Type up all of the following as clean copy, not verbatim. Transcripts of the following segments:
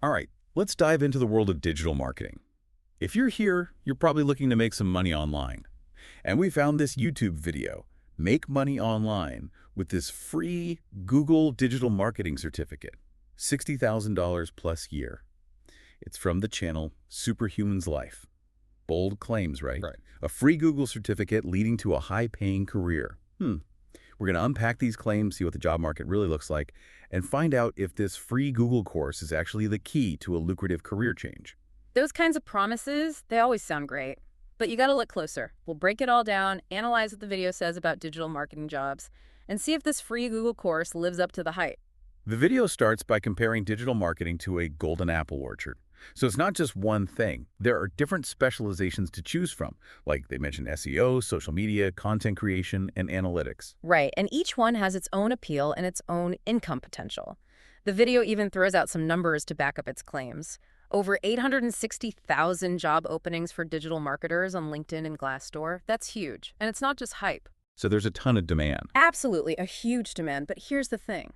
All right, let's dive into the world of digital marketing. If you're here, you're probably looking to make some money online. And we found this YouTube video, Make Money Online, with this free Google Digital Marketing Certificate, $60,000 plus year. It's from the channel Superhuman's Life. Bold claims, right? Right. A free Google certificate leading to a high-paying career. We're going to unpack these claims, see what the job market really looks like, and find out if this free Google course is actually the key to a lucrative career change. Those kinds of promises, they always sound great. But you gotta look closer. We'll break it all down, analyze what the video says about digital marketing jobs, and see if this free Google course lives up to the hype. The video starts by comparing digital marketing to a golden apple orchard. So it's not just one thing. There are different specializations to choose from, like they mentioned SEO, social media, content creation, and analytics. Right, and each one has its own appeal and its own income potential. The video even throws out some numbers to back up its claims. Over 860,000 job openings for digital marketers on LinkedIn and Glassdoor. That's huge. And it's not just hype. So there's a ton of demand. Absolutely, a huge demand. But here's the thing.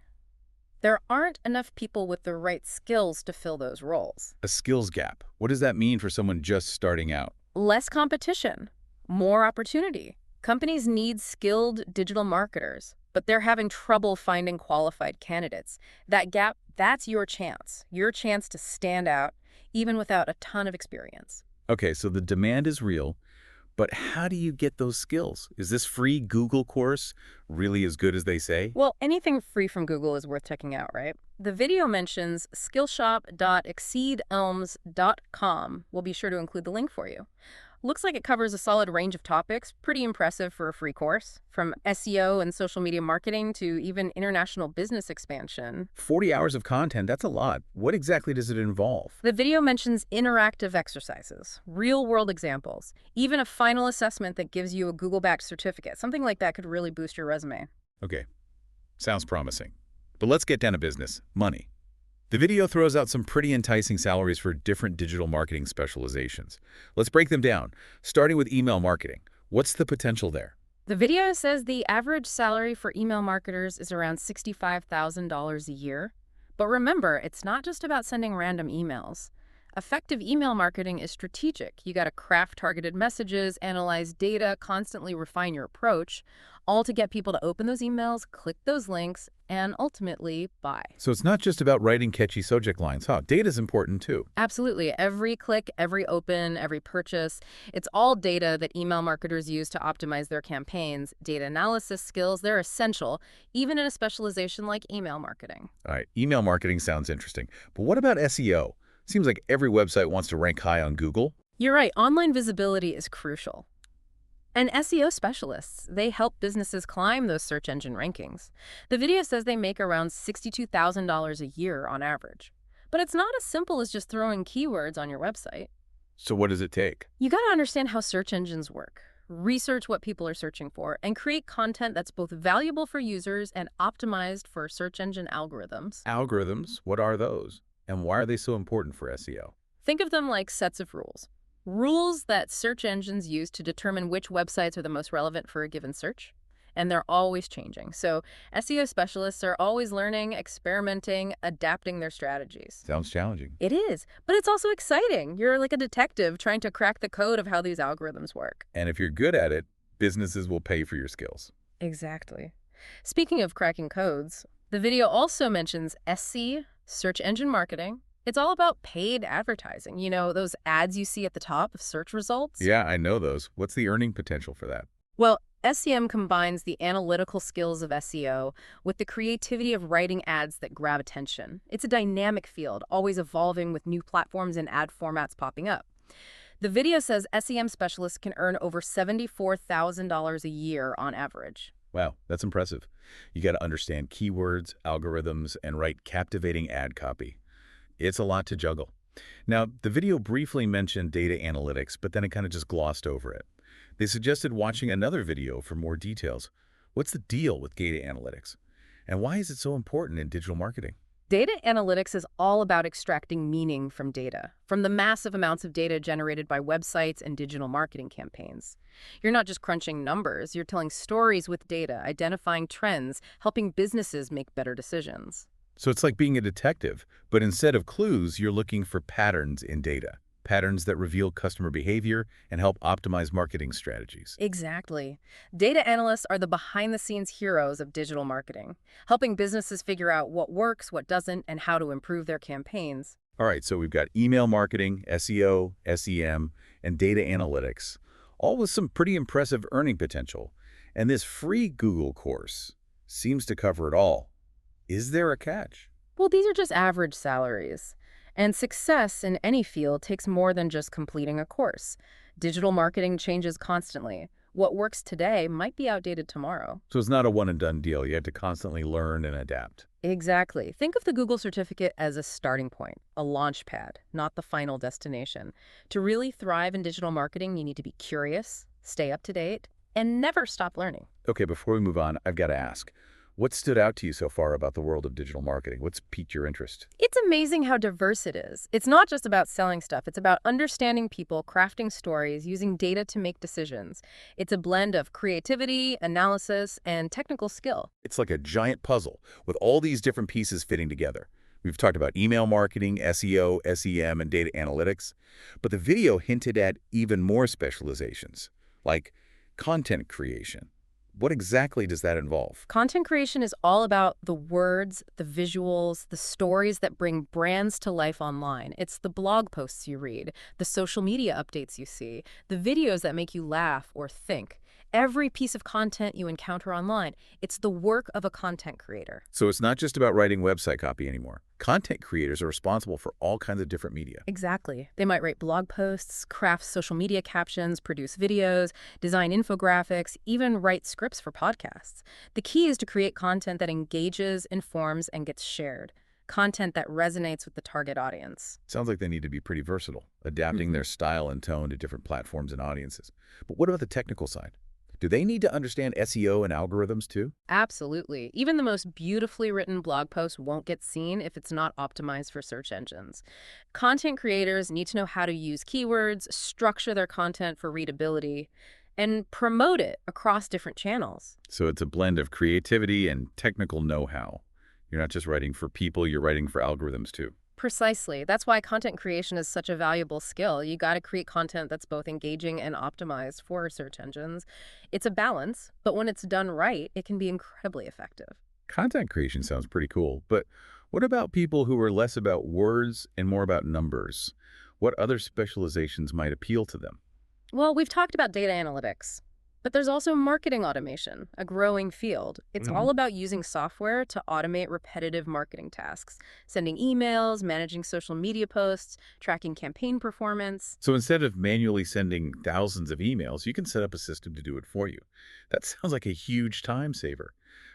There aren't enough people with the right skills to fill those roles. A skills gap. What does that mean for someone just starting out? Less competition, more opportunity. Companies need skilled digital marketers, but they're having trouble finding qualified candidates. That gap, that's your chance to stand out, even without a ton of experience. Okay, so the demand is real, but how do you get those skills? Is this free Google course really as good as they say? Well, anything free from Google is worth checking out, right? The video mentions skillshop.exceedelms.com. We'll be sure to include the link for you. Looks like it covers a solid range of topics, pretty impressive for a free course, from SEO and social media marketing to even international business expansion. 40 hours of content, that's a lot. What exactly does it involve? The video mentions interactive exercises, real-world examples, even a final assessment that gives you a Google-backed certificate. Something like that could really boost your resume. Okay, sounds promising. But let's get down to business, money. The video throws out some pretty enticing salaries for different digital marketing specializations. Let's break them down, starting with email marketing. What's the potential there? The video says the average salary for email marketers is around $65,000 a year. But remember, it's not just about sending random emails. Effective email marketing is strategic. You got to craft targeted messages, analyze data, constantly refine your approach, all to get people to open those emails, click those links, and ultimately buy. So it's not just about writing catchy subject lines, huh? Data's important too. Absolutely. Every click, every open, every purchase, it's all data that email marketers use to optimize their campaigns. Data analysis skills, they're essential, even in a specialization like email marketing. All right, email marketing sounds interesting. But what about SEO? Seems like every website wants to rank high on Google. You're right. Online visibility is crucial. And SEO specialists, they help businesses climb those search engine rankings. The video says they make around $62,000 a year on average. But it's not as simple as just throwing keywords on your website. So what does it take? You got to understand how search engines work, research what people are searching for, and create content that's both valuable for users and optimized for search engine algorithms. Algorithms, what are those? And why are they so important for SEO? Think of them like sets of rules. Rules that search engines use to determine which websites are the most relevant for a given search. And they're always changing. So SEO specialists are always learning, experimenting, adapting their strategies. Sounds challenging. It is, but it's also exciting. You're like a detective trying to crack the code of how these algorithms work. And if you're good at it, businesses will pay for your skills. Exactly. Speaking of cracking codes, the video also mentions SC, search engine marketing. It's all about paid advertising. You know, those ads you see at the top of search results? Yeah, I know those. What's the earning potential for that? Well, SEM combines the analytical skills of SEO with the creativity of writing ads that grab attention. It's a dynamic field, always evolving with new platforms and ad formats popping up. The video says SEM specialists can earn over $74,000 a year on average. Wow, that's impressive. You got to understand keywords, algorithms, and write captivating ad copy. It's a lot to juggle. Now, the video briefly mentioned data analytics, but then it kind of just glossed over it. They suggested watching another video for more details. What's the deal with data analytics? And why is it so important in digital marketing? Data analytics is all about extracting meaning from data, from the massive amounts of data generated by websites and digital marketing campaigns. You're not just crunching numbers, you're telling stories with data, identifying trends, helping businesses make better decisions. So it's like being a detective, but instead of clues, you're looking for patterns in data, patterns that reveal customer behavior and help optimize marketing strategies. Exactly. Data analysts are the behind-the-scenes heroes of digital marketing, helping businesses figure out what works, what doesn't, and how to improve their campaigns. All right, so we've got email marketing, SEO, SEM, and data analytics, all with some pretty impressive earning potential. And this free Google course seems to cover it all. Is there a catch? Well, these are just average salaries. And success in any field takes more than just completing a course. Digital marketing changes constantly. What works today might be outdated tomorrow. So it's not a one-and-done deal. You have to constantly learn and adapt. Exactly. Think of the Google certificate as a starting point, a launch pad, not the final destination. To really thrive in digital marketing, you need to be curious, stay up to date, and never stop learning. Okay, before we move on, I've got to ask, what stood out to you so far about the world of digital marketing? What's piqued your interest? It's amazing how diverse it is. It's not just about selling stuff. It's about understanding people, crafting stories, using data to make decisions. It's a blend of creativity, analysis, and technical skill. It's like a giant puzzle with all these different pieces fitting together. We've talked about email marketing, SEO, SEM, and data analytics, but the video hinted at even more specializations, like content creation. What exactly does that involve? Content creation is all about the words, the visuals, the stories that bring brands to life online. It's the blog posts you read, the social media updates you see, the videos that make you laugh or think. Every piece of content you encounter online, it's the work of a content creator. So it's not just about writing website copy anymore. Content creators are responsible for all kinds of different media. Exactly. They might write blog posts, craft social media captions, produce videos, design infographics, even write scripts for podcasts. The key is to create content that engages, informs, and gets shared. Content that resonates with the target audience. Sounds like they need to be pretty versatile, adapting their style and tone to different platforms and audiences. But what about the technical side? Do they need to understand SEO and algorithms too? Absolutely. Even the most beautifully written blog post won't get seen if it's not optimized for search engines. Content creators need to know how to use keywords, structure their content for readability, and promote it across different channels. So it's a blend of creativity and technical know-how. You're not just writing for people, you're writing for algorithms too. Precisely. That's why content creation is such a valuable skill. You got to create content that's both engaging and optimized for search engines. It's a balance, but when it's done right, it can be incredibly effective. Content creation sounds pretty cool, but what about people who are less about words and more about numbers? What other specializations might appeal to them? Well, we've talked about data analytics, but there's also marketing automation, a growing field. It's all about using software to automate repetitive marketing tasks, sending emails, managing social media posts, tracking campaign performance. So instead of manually sending thousands of emails, you can set up a system to do it for you. That sounds like a huge time saver.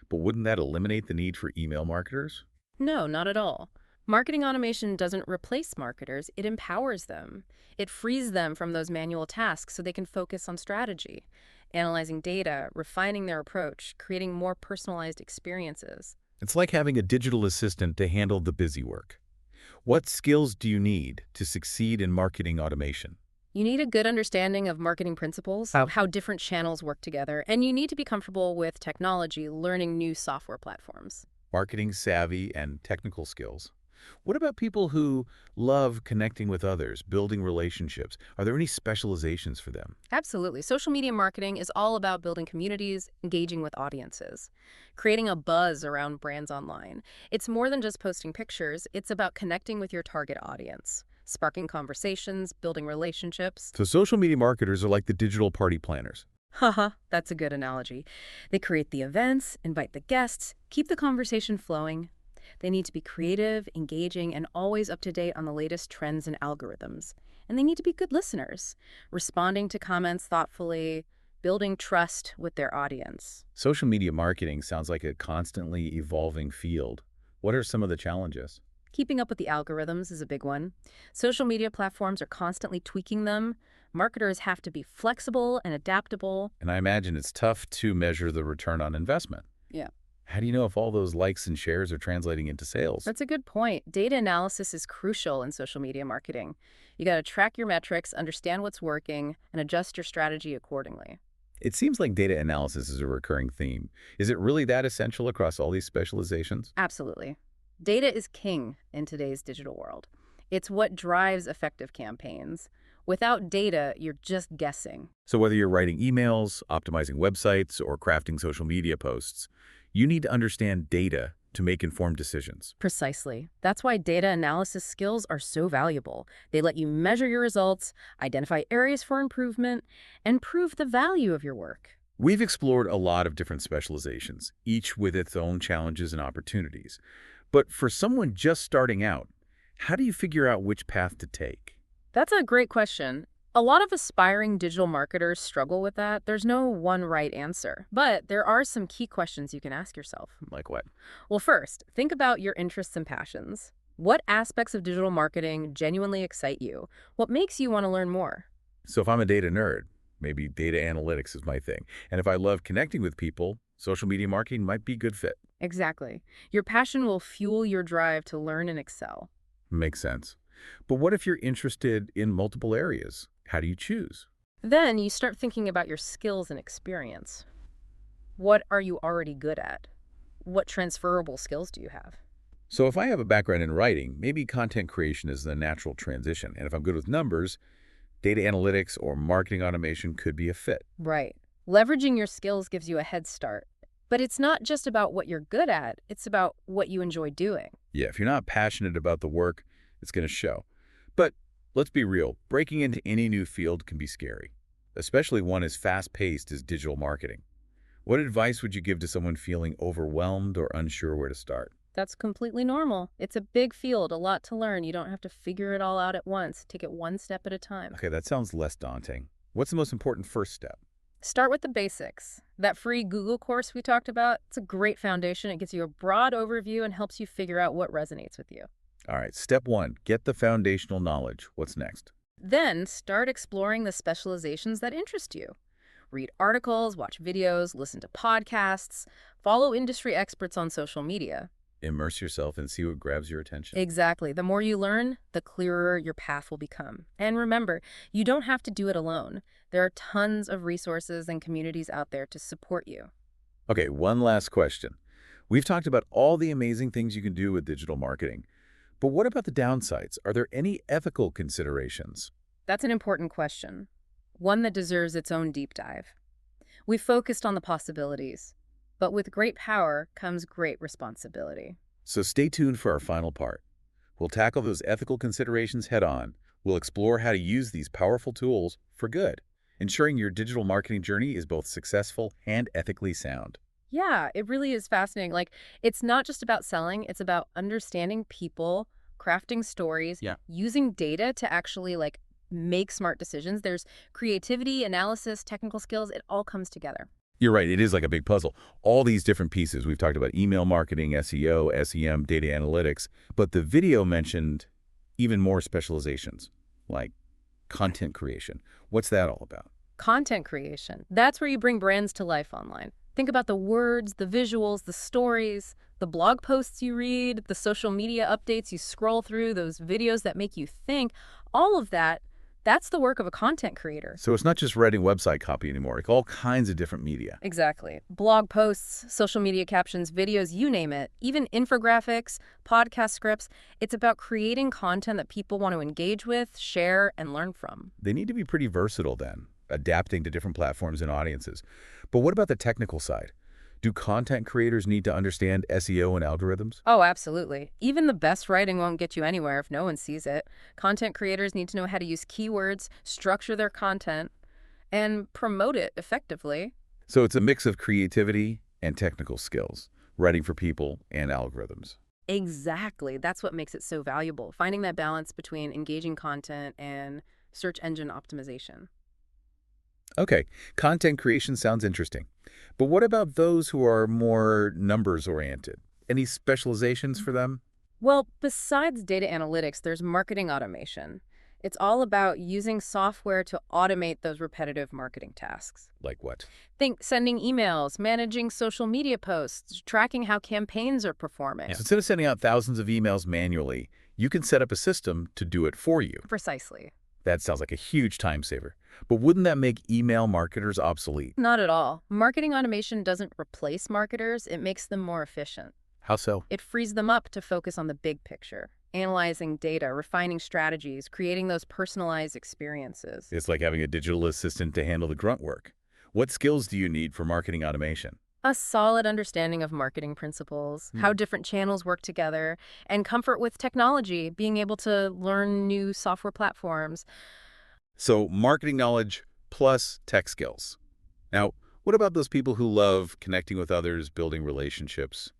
But wouldn't that eliminate the need for email marketers? No, not at all. Marketing automation doesn't replace marketers, it empowers them. It frees them from those manual tasks so they can focus on strategy, analyzing data, refining their approach, creating more personalized experiences. It's like having a digital assistant to handle the busy work. What skills do you need to succeed in marketing automation? You need a good understanding of marketing principles, how different channels work together, and you need to be comfortable with technology, learning new software platforms. Marketing savvy and technical skills. What about people who love connecting with others, building relationships? Are there any specializations for them? Absolutely. Social media marketing is all about building communities, engaging with audiences, creating a buzz around brands online. It's more than just posting pictures, it's about connecting with your target audience, sparking conversations, building relationships. So social media marketers are like the digital party planners. Haha, that's a good analogy. They create the events, invite the guests, keep the conversation flowing. They need to be creative, engaging, and always up to date on the latest trends and algorithms. And they need to be good listeners, responding to comments thoughtfully, building trust with their audience. Social media marketing sounds like a constantly evolving field. What are some of the challenges? Keeping up with the algorithms is a big one. Social media platforms are constantly tweaking them. Marketers have to be flexible and adaptable. And I imagine it's tough to measure the return on investment. Yeah. How do you know if all those likes and shares are translating into sales? That's a good point. Data analysis is crucial in social media marketing. You got to track your metrics, understand what's working, and adjust your strategy accordingly. It seems like data analysis is a recurring theme. Is it really that essential across all these specializations? Absolutely. Data is king in today's digital world. It's what drives effective campaigns. Without data, you're just guessing. So whether you're writing emails, optimizing websites, or crafting social media posts, you need to understand data to make informed decisions. Precisely. That's why data analysis skills are so valuable. They let you measure your results, identify areas for improvement, and prove the value of your work. We've explored a lot of different specializations, each with its own challenges and opportunities. But for someone just starting out, how do you figure out which path to take? That's a great question. A lot of aspiring digital marketers struggle with that. There's no one right answer. But there are some key questions you can ask yourself. Like what? Well, first, think about your interests and passions. What aspects of digital marketing genuinely excite you? What makes you want to learn more? So if I'm a data nerd, maybe data analytics is my thing. And if I love connecting with people, social media marketing might be a good fit. Exactly. Your passion will fuel your drive to learn and excel. Makes sense. But what if you're interested in multiple areas? How do you choose? Then you start thinking about your skills and experience. What are you already good at? What transferable skills do you have? So if I have a background in writing, maybe content creation is the natural transition. And if I'm good with numbers, data analytics or marketing automation could be a fit. Right. Leveraging your skills gives you a head start. But it's not just about what you're good at, it's about what you enjoy doing. Yeah, if you're not passionate about the work, it's going to show. But let's be real, breaking into any new field can be scary, especially one as fast-paced as digital marketing. What advice would you give to someone feeling overwhelmed or unsure where to start? That's completely normal. It's a big field, a lot to learn. You don't have to figure it all out at once. Take it one step at a time. Okay, that sounds less daunting. What's the most important first step? Start with the basics. That free Google course we talked about, it's a great foundation. It gives you a broad overview and helps you figure out what resonates with you. All right, step one, get the foundational knowledge. What's next? Then start exploring the specializations that interest you. Read articles, watch videos, listen to podcasts, follow industry experts on social media. Immerse yourself and see what grabs your attention. Exactly. The more you learn, the clearer your path will become. And remember, you don't have to do it alone. There are tons of resources and communities out there to support you. Okay, one last question. We've talked about all the amazing things you can do with digital marketing. But what about the downsides? Are there any ethical considerations? That's an important question, one that deserves its own deep dive. We focused on the possibilities, but with great power comes great responsibility. So stay tuned for our final part. We'll tackle those ethical considerations head on. We'll explore how to use these powerful tools for good, ensuring your digital marketing journey is both successful and ethically sound. Yeah, it really is fascinating. It's not just about selling, it's about understanding people, crafting stories, Yeah. using data to actually make smart decisions. There's creativity, analysis, technical skills, it all comes together. You're right, it is like a big puzzle. All these different pieces. We've talked about email marketing, SEO, SEM, data analytics, but the video mentioned even more specializations, like content creation. What's that all about? Content creation. That's where you bring brands to life online. Think about the words, the visuals, the stories, the blog posts you read, the social media updates you scroll through, those videos that make you think. All of that, that's the work of a content creator. So it's not just writing website copy anymore, like all kinds of different media. Exactly. Blog posts, social media captions, videos, you name it, even infographics, podcast scripts. It's about creating content that people want to engage with, share, and learn from. They need to be pretty versatile then, adapting to different platforms and audiences. But what about the technical side? Do content creators need to understand SEO and algorithms? Oh, absolutely. Even the best writing won't get you anywhere if no one sees it. Content creators need to know how to use keywords, structure their content, and promote it effectively. So it's a mix of creativity and technical skills, writing for people and algorithms. Exactly. That's what makes it so valuable, finding that balance between engaging content and search engine optimization. Okay, content creation sounds interesting. But what about those who are more numbers-oriented? Any specializations for them? Well, besides data analytics, there's marketing automation. It's all about using software to automate those repetitive marketing tasks. Like what? Think sending emails, managing social media posts, tracking how campaigns are performing. So instead of sending out thousands of emails manually, you can set up a system to do it for you. Precisely. That sounds like a huge time saver. But wouldn't that make email marketers obsolete? Not at all. Marketing automation doesn't replace marketers, it makes them more efficient. How so? It frees them up to focus on the big picture, analyzing data, refining strategies, creating those personalized experiences. It's like having a digital assistant to handle the grunt work. What skills do you need for marketing automation? A solid understanding of marketing principles, how different channels work together, and comfort with technology, being able to learn new software platforms. So marketing knowledge plus tech skills. Now, what about those people who love connecting with others, building relationships?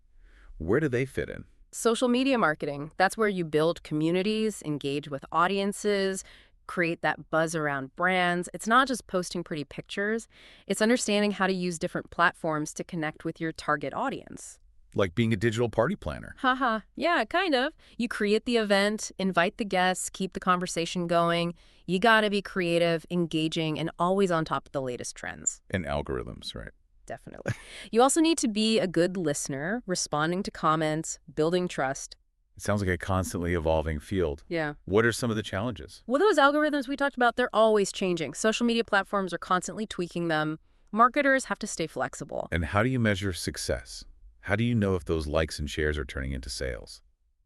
Where do they fit in? Social media marketing, that's where you build communities, engage with audiences, create that buzz around brands. It's not just posting pretty pictures, it's understanding how to use different platforms to connect with your target audience. Like being a digital party planner. Haha, yeah, kind of. You create the event, invite the guests, keep the conversation going. You gotta be creative, engaging, and always on top of the latest trends. And algorithms, right? Definitely. You also need to be a good listener, responding to comments, building trust. It sounds like a constantly evolving field. Yeah. What are some of the challenges? Well, those algorithms we talked about, they're always changing. Social media platforms are constantly tweaking them. Marketers have to stay flexible. And how do you measure success? How do you know if those likes and shares are turning into sales?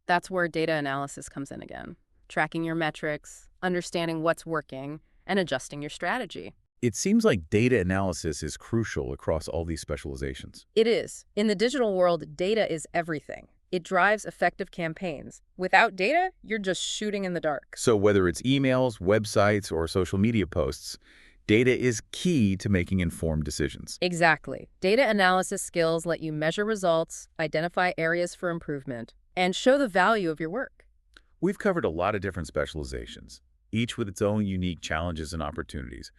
That's where data analysis comes in again. Tracking your metrics, understanding what's working, and adjusting your strategy. It seems like data analysis is crucial across all these specializations. It is. In the digital world, data is everything. It drives effective campaigns. Without data, you're just shooting in the dark. So whether it's emails, websites, or social media posts, data is key to making informed decisions. Exactly. Data analysis skills let you measure results, identify areas for improvement, and show the value of your work. We've covered a lot of different specializations, each with its own unique challenges and opportunities.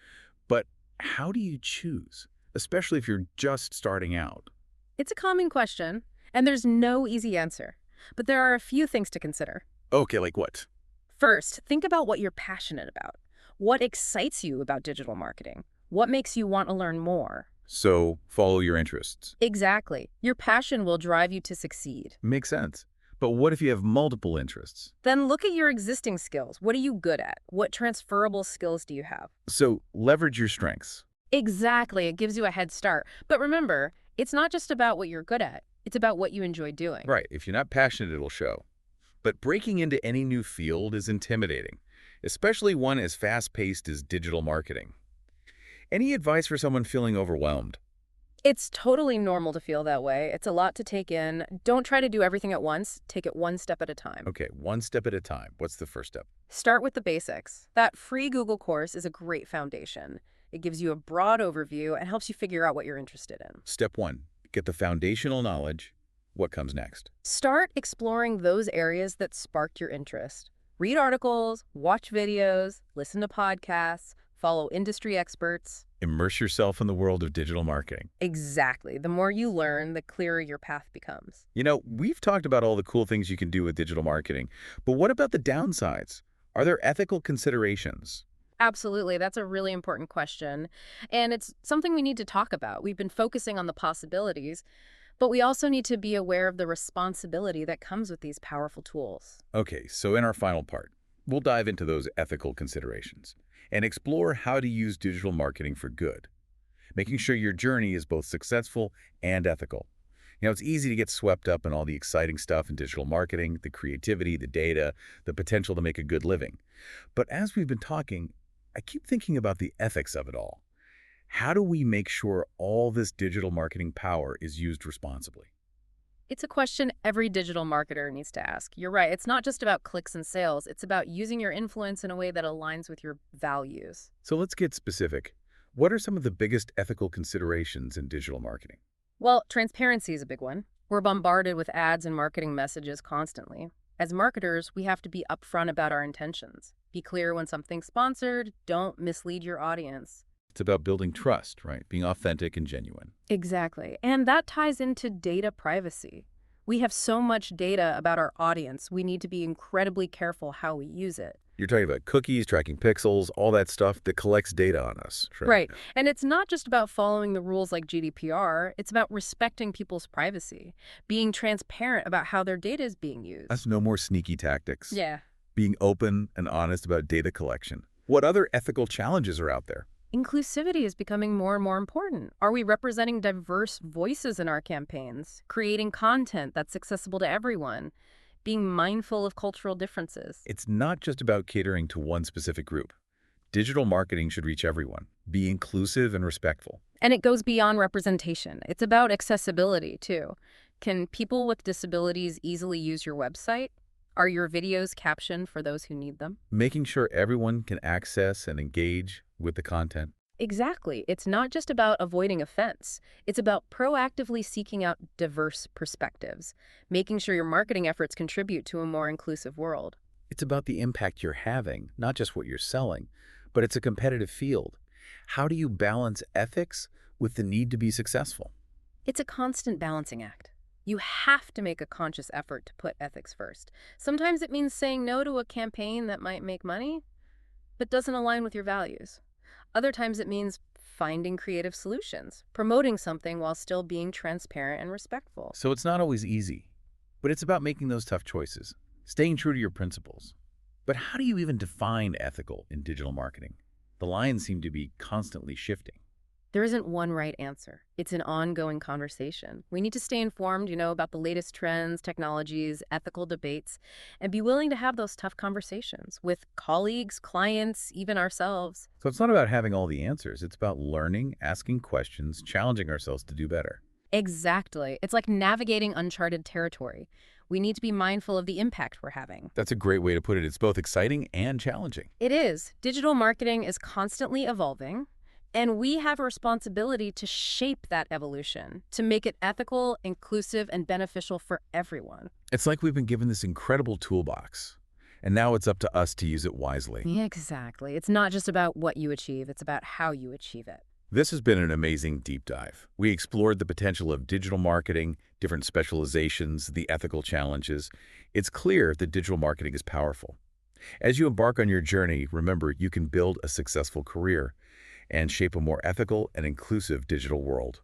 But how do you choose, especially if you're just starting out? It's a common question, and there's no easy answer. But there are a few things to consider. Okay, like what? First, think about what you're passionate about. What excites you about digital marketing? What makes you want to learn more? So follow your interests. Exactly. Your passion will drive you to succeed. Makes sense. But what if you have multiple interests? Then look at your existing skills. What are you good at? What transferable skills do you have? So leverage your strengths. Exactly. It gives you a head start. But remember, it's not just about what you're good at. It's about what you enjoy doing. Right. If you're not passionate, it'll show. But breaking into any new field is intimidating, especially one as fast-paced as digital marketing. Any advice for someone feeling overwhelmed? It's totally normal to feel that way. It's a lot to take in. Don't try to do everything at once. Take it one step at a time. Okay, one step at a time. What's the first step? Start with the basics. That free Google course is a great foundation. It gives you a broad overview and helps you figure out what you're interested in. Step 1, get the foundational knowledge. What comes next? Start exploring those areas that sparked your interest. Read articles, watch videos, listen to podcasts, follow industry experts. Immerse yourself in the world of digital marketing. Exactly. The more you learn, the clearer your path becomes. You know, we've talked about all the cool things you can do with digital marketing, but what about the downsides? Are there ethical considerations? Absolutely. That's a really important question. And it's something we need to talk about. We've been focusing on the possibilities, but we also need to be aware of the responsibility that comes with these powerful tools. Okay, so in our final part, we'll dive into those ethical considerations and explore how to use digital marketing for good, making sure your journey is both successful and ethical. You know, it's easy to get swept up in all the exciting stuff in digital marketing, the creativity, the data, the potential to make a good living. But as we've been talking, I keep thinking about the ethics of it all. How do we make sure all this digital marketing power is used responsibly? It's a question every digital marketer needs to ask. You're right. It's not just about clicks and sales. It's about using your influence in a way that aligns with your values. So let's get specific. What are some of the biggest ethical considerations in digital marketing? Well, transparency is a big one. We're bombarded with ads and marketing messages constantly. As marketers, we have to be upfront about our intentions. Be clear when something's sponsored. Don't mislead your audience. It's about building trust, right? Being authentic and genuine. Exactly. And that ties into data privacy. We have so much data about our audience. We need to be incredibly careful how we use it. You're talking about cookies, tracking pixels, all that stuff that collects data on us. Right. And it's not just about following the rules like GDPR. It's about respecting people's privacy, being transparent about how their data is being used. That's no more sneaky tactics. Yeah. Being open and honest about data collection. What other ethical challenges are out there? Inclusivity is becoming more and more important. Are we representing diverse voices in our campaigns, creating content that's accessible to everyone, being mindful of cultural differences? It's not just about catering to one specific group. Digital marketing should reach everyone, be inclusive and respectful. And it goes beyond representation. It's about accessibility, too. Can people with disabilities easily use your website? Are your videos captioned for those who need them? Making sure everyone can access and engage with the content. Exactly. It's not just about avoiding offense. It's about proactively seeking out diverse perspectives, making sure your marketing efforts contribute to a more inclusive world. It's about the impact you're having, not just what you're selling, but it's a competitive field. How do you balance ethics with the need to be successful? It's a constant balancing act. You have to make a conscious effort to put ethics first. Sometimes it means saying no to a campaign that might make money, but doesn't align with your values. Other times it means finding creative solutions, promoting something while still being transparent and respectful. So it's not always easy, but it's about making those tough choices, staying true to your principles. But how do you even define ethical in digital marketing? The lines seem to be constantly shifting. There isn't one right answer. It's an ongoing conversation. We need to stay informed, about the latest trends, technologies, ethical debates, and be willing to have those tough conversations with colleagues, clients, even ourselves. So it's not about having all the answers. It's about learning, asking questions, challenging ourselves to do better. Exactly. It's like navigating uncharted territory. We need to be mindful of the impact we're having. That's a great way to put it. It's both exciting and challenging. It is. Digital marketing is constantly evolving, and we have a responsibility to shape that evolution, to make it ethical, inclusive, and beneficial for everyone. It's like we've been given this incredible toolbox, and now it's up to us to use it wisely. Exactly. It's not just about what you achieve, it's about how you achieve it. This has been an amazing deep dive. We explored the potential of digital marketing, different specializations, the ethical challenges. It's clear that digital marketing is powerful. As you embark on your journey, remember you can build a successful career and shape a more ethical and inclusive digital world.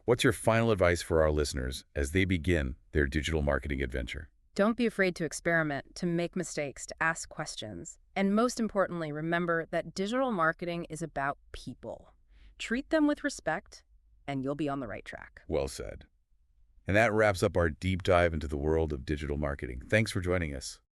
What's your final advice for our listeners as they begin their digital marketing adventure? Don't be afraid to experiment, to make mistakes, to ask questions. And most importantly, remember that digital marketing is about people. Treat them with respect, and you'll be on the right track. Well said. And that wraps up our deep dive into the world of digital marketing. Thanks for joining us.